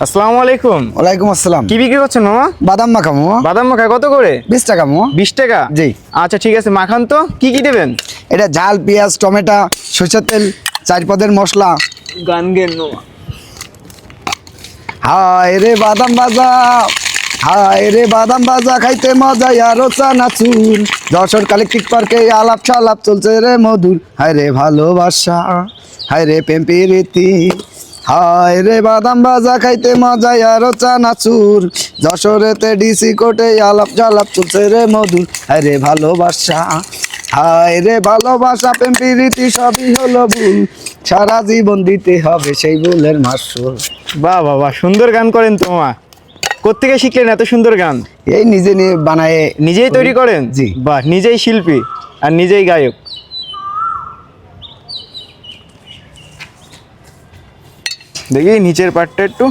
আসসালামু আলাইকুম। ওয়ালাইকুম আসসালাম। কি বিক্রি করছেন মামা? বাদাম মাখা মামা। বাদাম মাখা কত করে? 20 টাকা মামা। 20 টাকা? জি। আচ্ছা ঠিক আছে, মাখান তো। কি কি দেবেন? এটা ঝাল, পেঁয়াজ, টমেটো, সরষের তেল, 4 পদের মশলা। গান গেন মামা। হায় রে বাদাম ভাজা, হায় রে বাদাম ভাজা খাইতে মজা আরো চানাচুর। যশোর কালেকটিভ পার্কে আলাপ সালাপ চলছে রে মধুর। হায় রে ভালোবাসা, হায় রে প্রেম প্রীতি, হায় রে বাদাম ভাজা খাইতে মজা আরো চানাচুর। যশোরেতে ডিসি কোর্টে আলাপ সালাপ চলছে রে মধুর। হায় রে ভালোবাসা, হায় রে ভালোবাসা প্রেম প্রীতি সবই হলো ভুল। সারা জীবন দিতে হবে সেই ভুলের মাসুল। বাহ বাহ বাহ, সুন্দর গান করেন তো মামা। কোত্থেকে শিখলেন এত সুন্দর গান? এই নিজে নিয়ে বানায়। নিজেই তৈরি করেন? জি। বাহ, নিজেই শিল্পী আর নিজেই গায়ক। দেখি নিচের পার্টটা একটু।